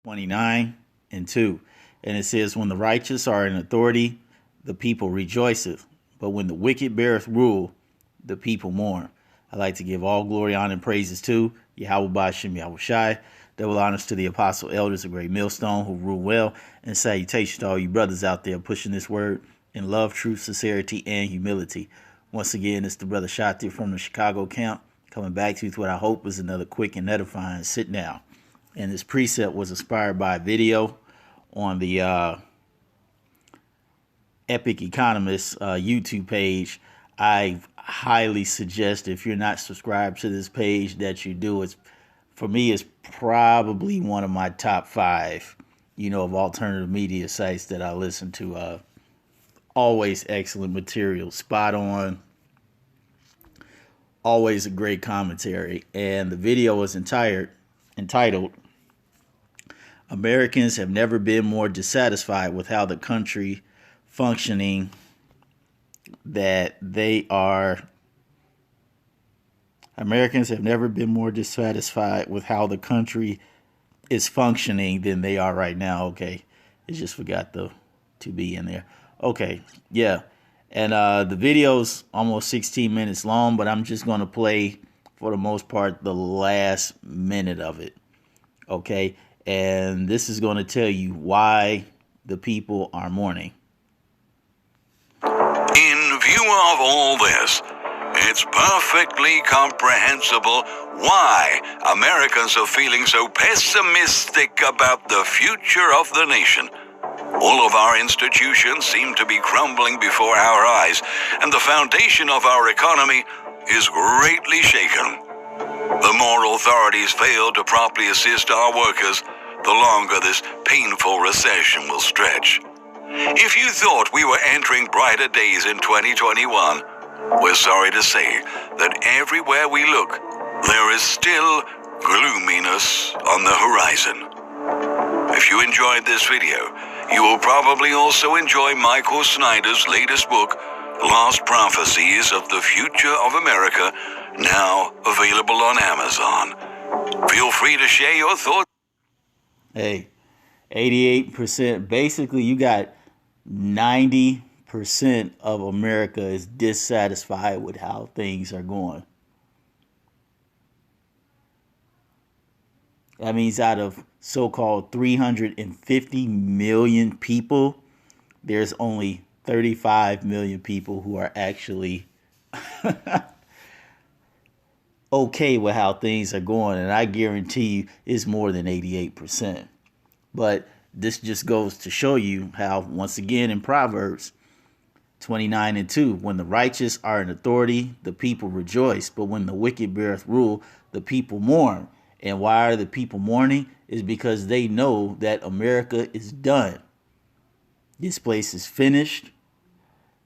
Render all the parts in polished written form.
29 and 2. And it says, when the righteous are in authority, the people rejoiceth. But when the wicked beareth rule, the people mourn. I like to give all glory, honor, and praises to Yahweh Bashim Yahweh Shai. Double honors to the apostle elders of Great Millstone who rule well. And salutations to all you brothers out there pushing this word in love, truth, sincerity, and humility. Once again, it's the brother Shati from the Chicago camp coming back to you with what I hope is another quick and edifying sit down. And this precept was inspired by a video on the Epic Economist YouTube page. I highly suggest, if you're not subscribed to this page, that you do. It's, for me, it's probably one of my top 5, of alternative media sites that I listen to. Always excellent material, spot on, always a great commentary. And the video was entitled, Americans have never been more dissatisfied with how the country functioning that they are. Americans have never been more dissatisfied with how the country is functioning than they are right now. Okay, it just forgot the to be in there. Okay, yeah. And the video's almost 16 minutes long, but I'm just going to play, for the most part, the last minute of it. Okay, and this is going to tell you why the people are mourning. In view of all this, it's perfectly comprehensible why Americans are feeling so pessimistic about the future of the nation. All of our institutions seem to be crumbling before our eyes, and the foundation of our economy is greatly shaken. The more authorities fail to properly assist our workers, the longer this painful recession will stretch. If you thought we were entering brighter days in 2021, we're sorry to say that everywhere we look, there is still gloominess on the horizon. If you enjoyed this video, you will probably also enjoy Michael Snyder's latest book, Lost Prophecies of the Future of America, now available on Amazon. Feel free to share your thoughts. Hey, 88%. Basically, you got 90% of America is dissatisfied with how things are going. That means out of so-called 350 million people, there's only 35 million people who are actually okay with how things are going. And I guarantee you it's more than 88%. But this just goes to show you how, once again, in Proverbs 29 and 2, when the righteous are in authority, the people rejoice. But when the wicked beareth rule, the people mourn. And why are the people mourning? Is because they know that America is done. This place is finished.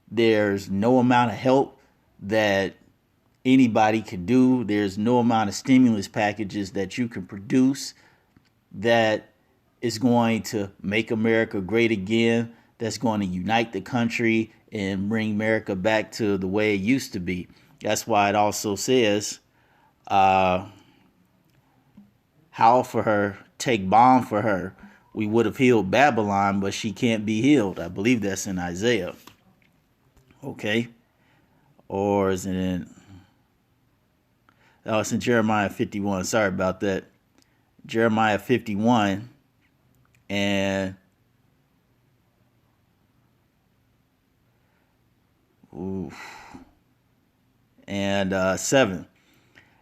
There's no amount of help that anybody can do. There's no amount of stimulus packages that you can produce that is going to make America great again, that's going to unite the country and bring America back to the way it used to be. That's why it also says, howl for her, take balm for her. We would have healed Babylon, but she can't be healed. I believe that's in Isaiah. Okay. Or is it in... Oh, it's in Jeremiah 51. Sorry about that. Jeremiah 51 and... and 7.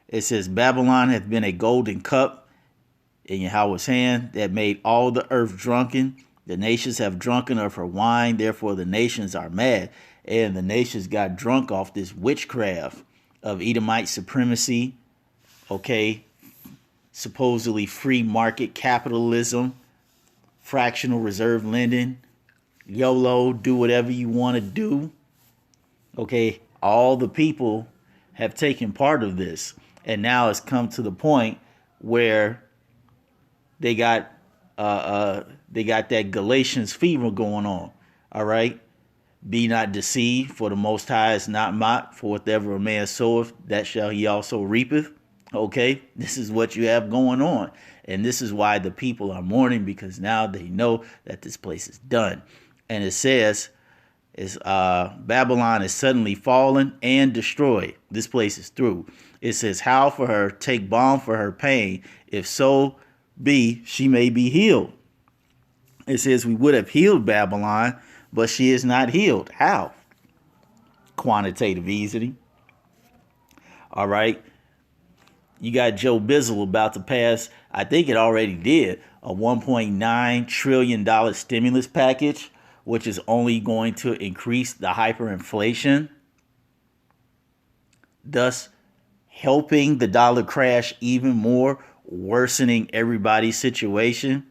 It says, Babylon hath been a golden cup in Yahweh's hand that made all the earth drunken. The nations have drunken of her wine, therefore the nations are mad. And the nations got drunk off this witchcraft of Edomite supremacy, okay, supposedly free market capitalism, fractional reserve lending, YOLO, do whatever you want to do. Okay, all the people have taken part of this. And now it's come to the point where they got that Galatians fever going on. All right. Be not deceived, for the Most High is not mocked. For whatever a man soweth, that shall he also reapeth. Okay, this is what you have going on. And this is why the people are mourning, because now they know that this place is done. And it says, Babylon is suddenly fallen and destroyed. This place is through. It says, howl for her, take balm for her pain. If so be, she may be healed. It says, we would have healed Babylon, but she is not healed. How? Quantitative easing. All right. You got Joe Bizzle about to pass, I think it already did, a $1.9 trillion stimulus package, which is only going to increase the hyperinflation, thus helping the dollar crash even more, worsening everybody's situation.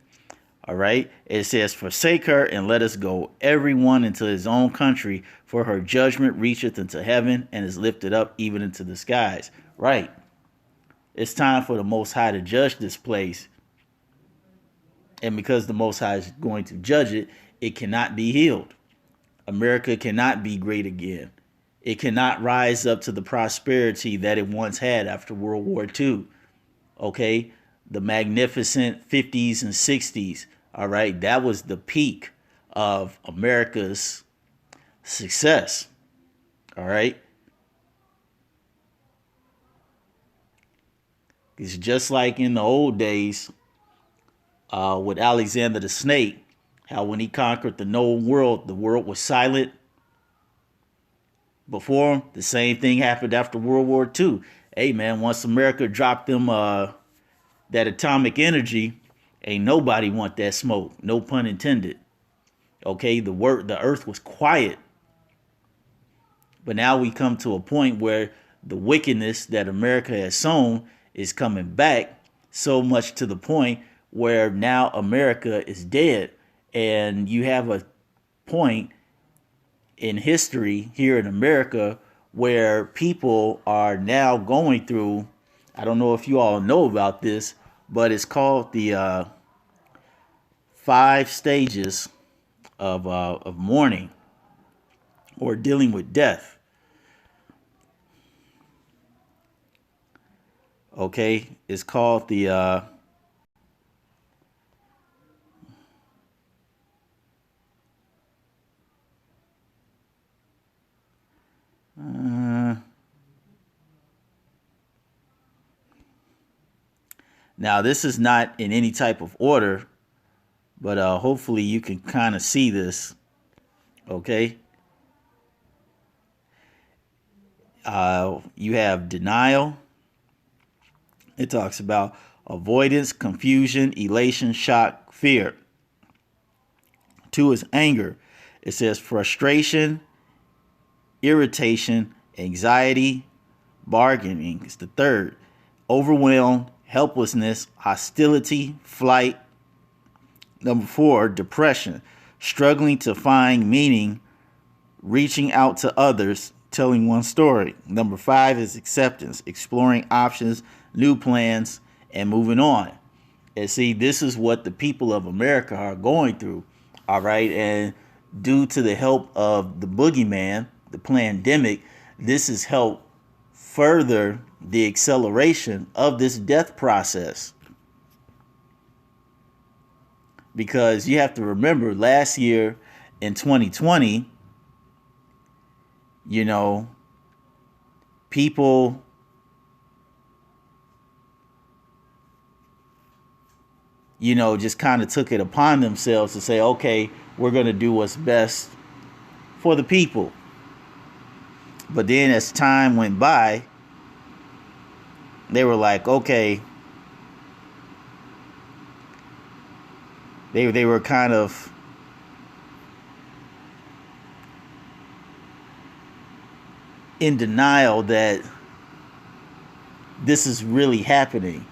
All right. It says, forsake her and let us go, everyone into his own country, for her judgment reacheth into heaven and is lifted up even into the skies. Right. It's time for the Most High to judge this place. And because the Most High is going to judge it, it cannot be healed. America cannot be great again. It cannot rise up to the prosperity that it once had after World War II. Okay? The magnificent 50s and 60s. All right? That was the peak of America's success. All right? It's just like in the old days with Alexander the Snake, how when he conquered the known world, the world was silent. Before him, the same thing happened after World War II. Hey, man, once America dropped them that atomic energy, ain't nobody want that smoke. No pun intended. Okay, the earth was quiet. But now we come to a point where the wickedness that America has sown is coming back, so much to the point where now America is dead. And you have a point in history here in America where people are now going through, I don't know if you all know about this, but it's called the 5 stages of mourning or dealing with death. Okay, it's called the now this is not in any type of order, but hopefully you can kind of see this. Okay, you have denial. It talks about avoidance, confusion, elation, shock, fear. 2 is anger. It says frustration, irritation, anxiety, bargaining is the 3rd. Overwhelmed, helplessness, hostility, flight. Number 4, depression, struggling to find meaning, reaching out to others, telling one story. Number 5 is acceptance, exploring options, new plans, and moving on. And see, this is what the people of America are going through. All right. And due to the help of the boogeyman, the pandemic, this has helped further the acceleration of this death process. Because you have to remember, last year in 2020, you know, people just kind of took it upon themselves to say, okay, we're going to do what's best for the people. But then as time went by, they were like, okay, they were kind of in denial that this is really happening.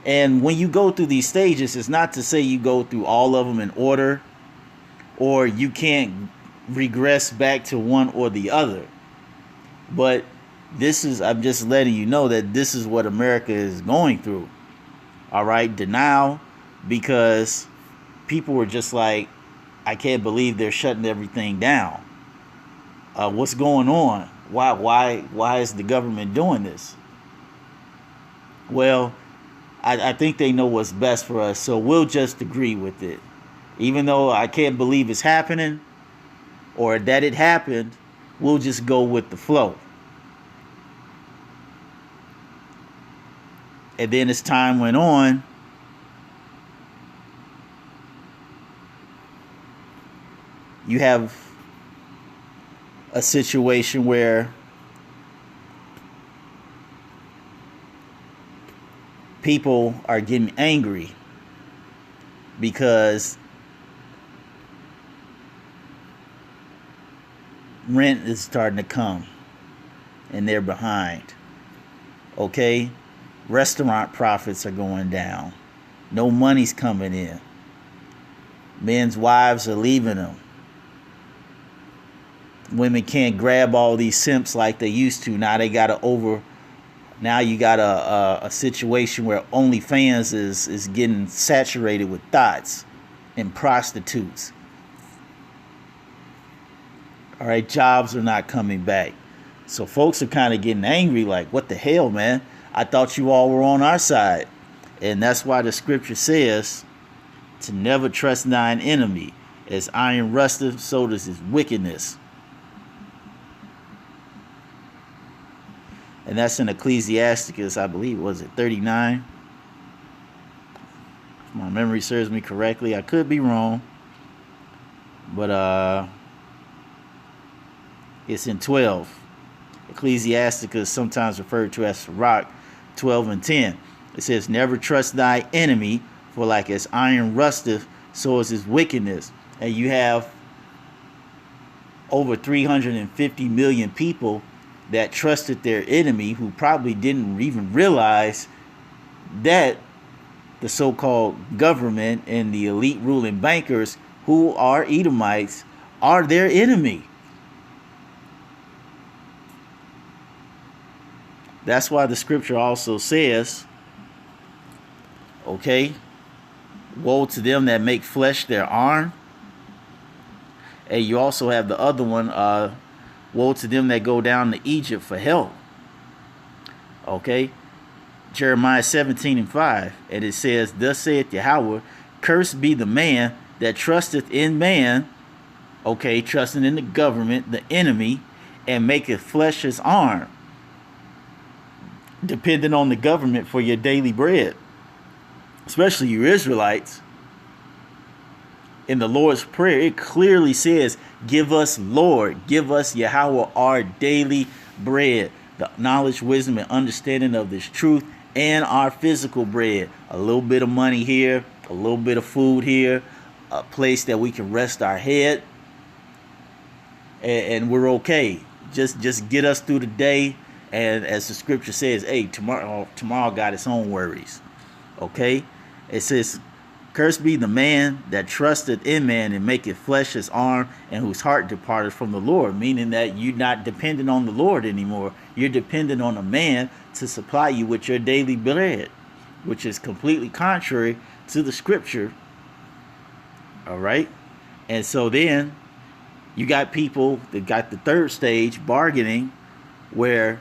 And when you go through these stages, it's not to say you go through all of them in order, or you can't regress back to one or the other. But I'm just letting you know that this is what America is going through. All right, denial, because people were just like, I can't believe they're shutting everything down. What's going on? Why is the government doing this? Well, I think they know what's best for us, so we'll just agree with it. Even though I can't believe it's happening or that it happened, we'll just go with the flow. And then as time went on, you have a situation where people are getting angry because rent is starting to come and they're behind. Okay? Restaurant profits are going down. No money's coming in. Men's wives are leaving them. Women can't grab all these simps like they used to. Now you got a situation where OnlyFans is getting saturated with thoughts and prostitutes. All right, jobs are not coming back. So folks are kind of getting angry, like, what the hell, man? I thought you all were on our side. And that's why the scripture says to never trust thine enemy. As iron rusteth, so does his wickedness. And that's in Ecclesiasticus, I believe, was it 39? If my memory serves me correctly. I could be wrong. But it's in 12. Ecclesiasticus, sometimes referred to as Sirach, 12 and 10. It says, never trust thy enemy, for like as iron rusteth, so is his wickedness. And you have over 350 million people that trusted their enemy, who probably didn't even realize that the so-called government and the elite ruling bankers, who are Edomites, are their enemy. That's why the scripture also says, okay, woe to them that make flesh their arm. And you also have the other one, woe to them that go down to Egypt for help. Okay, Jeremiah 17 and 5. And it says, thus saith Yahweh, cursed be the man that trusteth in man, okay, trusting in the government, the enemy, and maketh flesh his arm, depending on the government for your daily bread, especially you Israelites. In the Lord's Prayer, it clearly says, give us, Lord, give us, Yahweh, our daily bread, the knowledge, wisdom, and understanding of this truth, and our physical bread. A little bit of money here, a little bit of food here, a place that we can rest our head, and we're okay. Just get us through the day. And as the scripture says, hey, tomorrow got its own worries. Okay? It says, cursed be the man that trusteth in man and maketh flesh his arm, and whose heart departed from the Lord. Meaning that you're not dependent on the Lord anymore. You're dependent on a man to supply you with your daily bread, which is completely contrary to the scripture. All right? And so then you got people that got the third stage, bargaining, where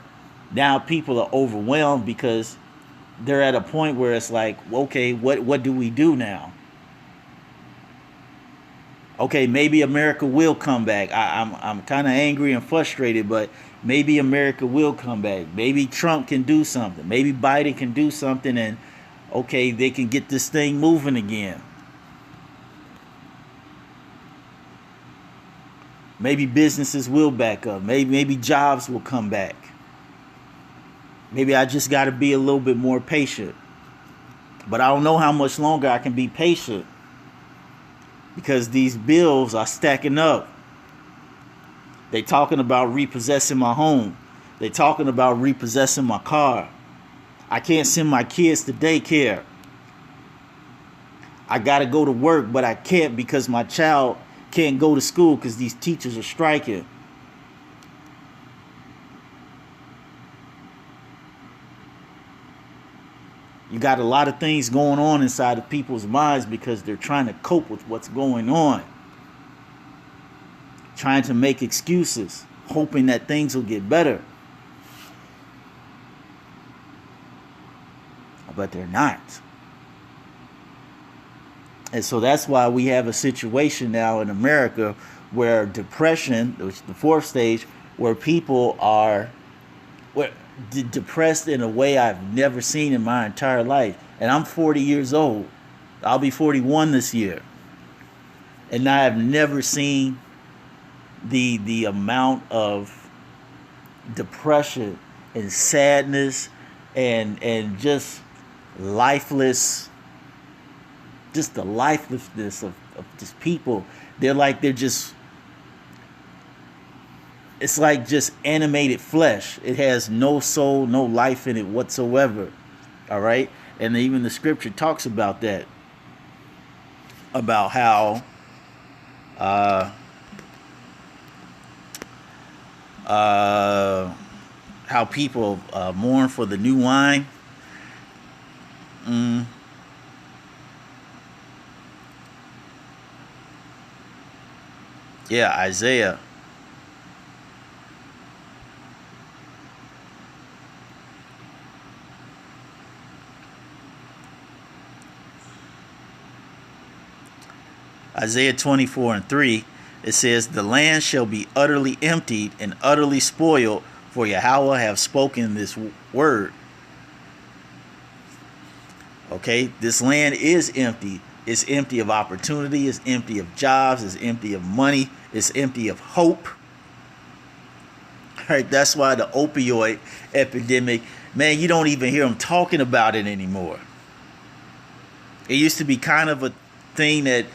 now people are overwhelmed because they're at a point where it's like, okay, what do we do now? Okay, maybe America will come back. I'm kind of angry and frustrated, but maybe America will come back. Maybe Trump can do something. Maybe Biden can do something, and okay, they can get this thing moving again. Maybe businesses will back up. Maybe jobs will come back. Maybe I just got to be a little bit more patient. But I don't know how much longer I can be patient, because these bills are stacking up. They talking about repossessing my home. They talking about repossessing my car. I can't send my kids to daycare. I got to go to work, but I can't because my child can't go to school because these teachers are striking. You got a lot of things going on inside of people's minds because they're trying to cope with what's going on. Trying to make excuses, hoping that things will get better. but they're not. And so that's why we have a situation now in America where depression, which is the fourth stage, where people are depressed in a way I've never seen in my entire life. And I'm 40 years old. I'll be 41 this year. And I have never seen the amount of depression and sadness and just lifeless, just the lifelessness of just people. They're just, it's like just animated flesh. It has no soul, no life in it whatsoever. All right? And even the scripture talks about that. About how how people mourn for the new wine. Yeah, Isaiah. Isaiah 24:3, it says, "The land shall be utterly emptied and utterly spoiled, for Yahweh have spoken this word." Okay, this land is empty. It's empty of opportunity. It's empty of jobs. It's empty of money. It's empty of hope. All right, that's why the opioid epidemic, man, you don't even hear them talking about it anymore. It used to be kind of a thing that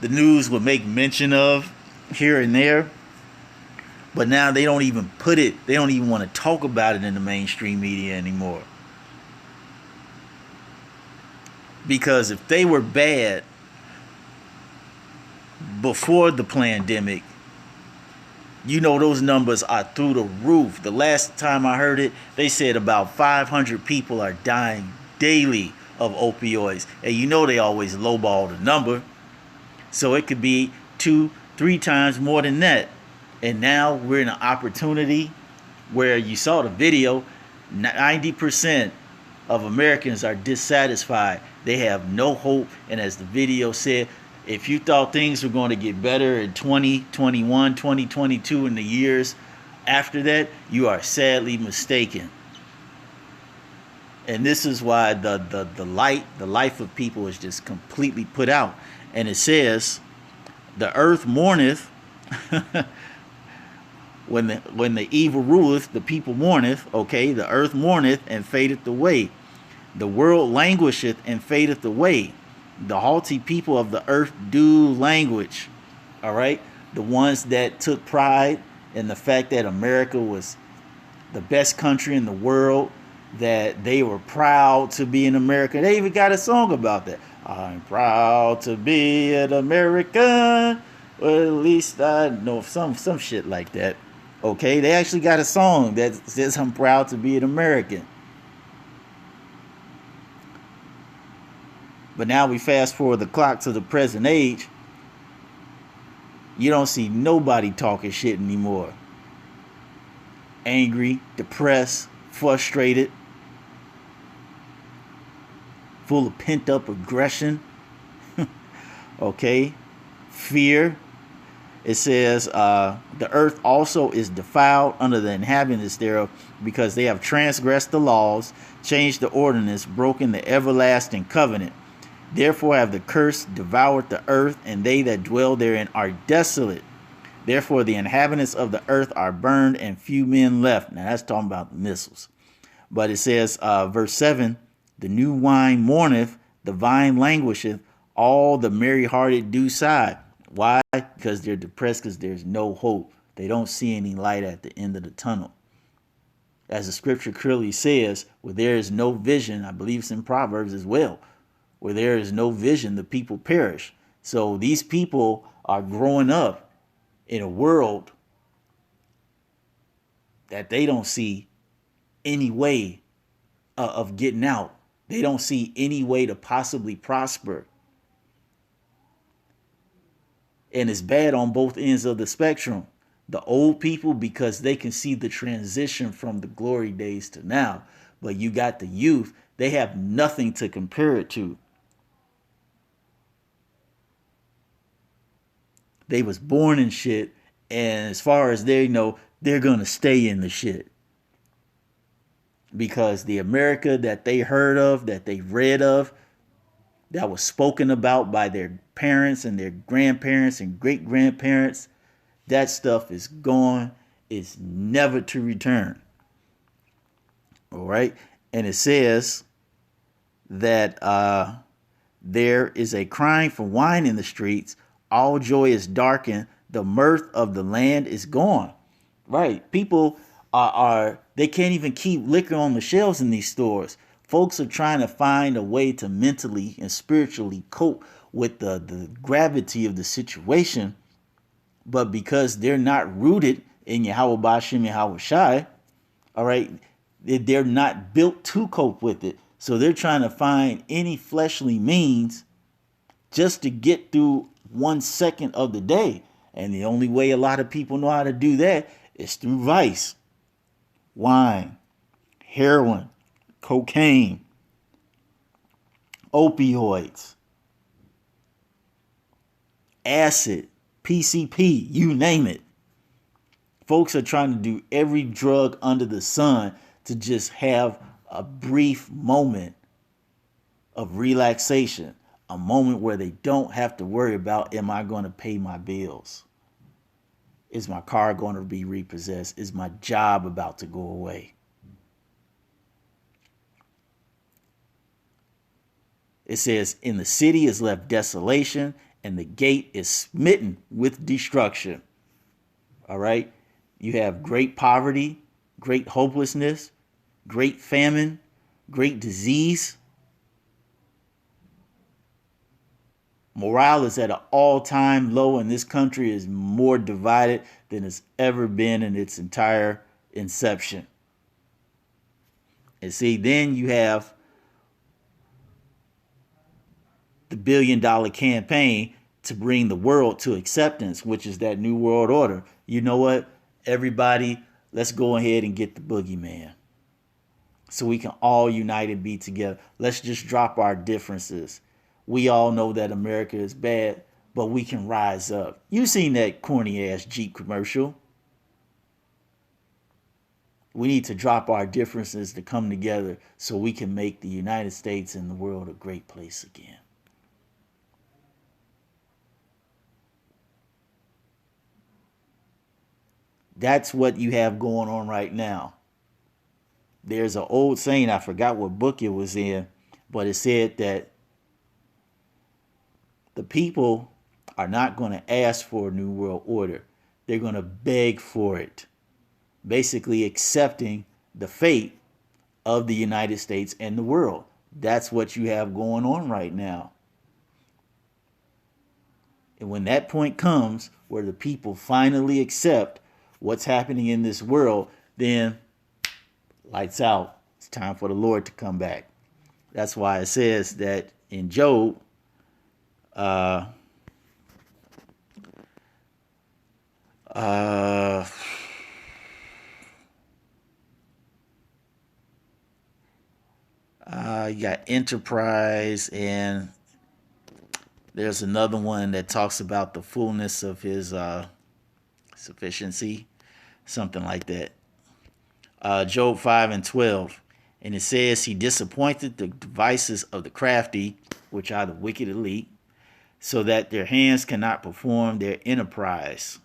the news would make mention of here and there, but now they don't even put it, they don't even want to talk about it in the mainstream media anymore. Because if they were bad before the pandemic, you know those numbers are through the roof. The last time I heard it, they said about 500 people are dying daily of opioids. And you know they always lowball the number. So it could be 2-3 times more than that. And now we're in an opportunity where you saw the video, 90% of Americans are dissatisfied. They have no hope. And as the video said, if you thought things were going to get better in 2021, 2022, and the years after that, you are sadly mistaken. And this is why the life of people is just completely put out. And it says, "The earth mourneth," when the evil ruleth, the people mourneth. Okay, the earth mourneth and fadeth away. The world languisheth and fadeth away. The haughty people of the earth do languish. All right, the ones that took pride in the fact that America was the best country in the world, that they were proud to be an American. They even got a song about that. "I'm proud to be an American." Well, at least I know some shit like that. Okay, they actually got a song that says "I'm proud to be an American." But now we fast forward the clock to the present age. You don't see nobody talking shit anymore. Angry, depressed, frustrated, full of pent-up aggression. Okay, fear. It says, "The earth also is defiled under the inhabitants thereof, because they have transgressed the laws, changed the ordinance, broken the everlasting covenant. Therefore have the curse devoured the earth, and they that dwell therein are desolate. Therefore the inhabitants of the earth are burned, and few men left." Now that's talking about the missiles. But it says, verse 7, "The new wine mourneth, the vine languisheth, all the merry-hearted do sigh." Why? Because they're depressed, because there's no hope. They don't see any light at the end of the tunnel. As the scripture clearly says, where there is no vision, I believe it's in Proverbs as well, where there is no vision, the people perish. So these people are growing up in a world that they don't see any way of getting out. They don't see any way to possibly prosper. And it's bad on both ends of the spectrum. The old people, because they can see the transition from the glory days to now. But you got the youth, they have nothing to compare it to. They was born in shit, and as far as they know, they're gonna stay in the shit. Because the America that they heard of, that they read of, that was spoken about by their parents and their grandparents and great grandparents, that stuff is gone. It's never to return. All right. And it says that there is a crying for wine in the streets. All joy is darkened. The mirth of the land is gone. Right. People are they can't even keep liquor on the shelves in these stores. Folks are trying to find a way to mentally and spiritually cope with the gravity of the situation. But because they're not rooted in Yahweh Bashem Yahweh Shai, all right, they're not built to cope with it. So they're trying to find any fleshly means just to get through 1 second of the day. And the only way a lot of people know how to do that is through vice, wine, heroin, cocaine, opioids, acid, PCP, you name it. Folks are trying to do every drug under the sun to just have a brief moment of relaxation, a moment where they don't have to worry about, am I going to pay my bills? Is my car going to be repossessed? Is my job about to go away? It says, in the city is left desolation, and the gate is smitten with destruction. All right? You have great poverty, great hopelessness, great famine, great disease. Morale is at an all-time low, and this country is more divided than it's ever been in its entire inception. And see, then you have the $1 billion campaign to bring the world to acceptance, which is that new world order. You know what? Everybody, let's go ahead and get the boogeyman so we can all unite and be together. Let's just drop our differences. We all know that America is bad, but we can rise up. You seen that corny ass Jeep commercial. We need to drop our differences to come together so we can make the United States and the world a great place again. That's what you have going on right now. There's an old saying, I forgot what book it was in, but it said that the people are not going to ask for a new world order. They're going to beg for it. Basically accepting the fate of the United States and the world. That's what you have going on right now. And when that point comes where the people finally accept what's happening in this world, then lights out. It's time for the Lord to come back. That's why it says that in Job, you got enterprise, and there's another one that talks about the fullness of his sufficiency, something like that. Job 5:12. And it says, he disappointed the devices of the crafty, which are the wicked elite, so that their hands cannot perform their enterprise.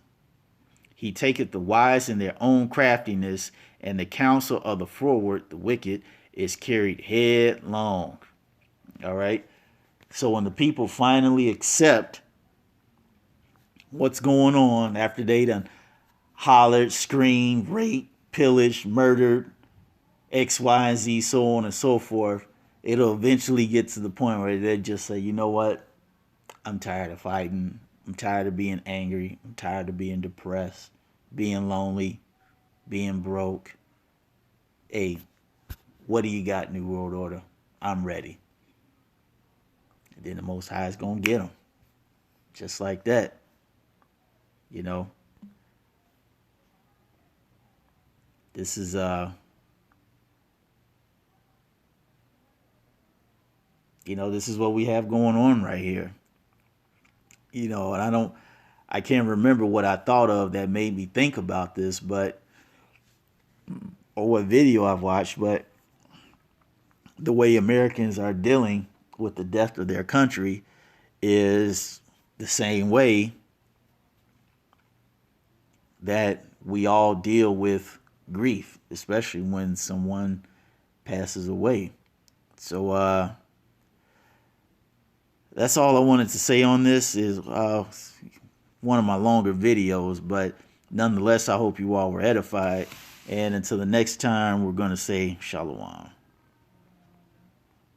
He taketh the wise in their own craftiness, and the counsel of the froward, the wicked, is carried headlong. All right. So when the people finally accept what's going on after they done hollered, screamed, raped, pillaged, murdered, X, Y, and Z, so on and so forth, it'll eventually get to the point where they just say, you know what? I'm tired of fighting. I'm tired of being angry. I'm tired of being depressed, being lonely, being broke. Hey, what do you got, New World Order? I'm ready. And then the Most High is going to get them. Just like that. You know? This is This is what we have going on right here. And I can't remember what I thought of that made me think about this, or what video I've watched, but the way Americans are dealing with the death of their country is the same way that we all deal with grief, especially when someone passes away. So that's all I wanted to say on this. Is one of my longer videos, but nonetheless, I hope you all were edified. And until the next time, we're going to say Shalom.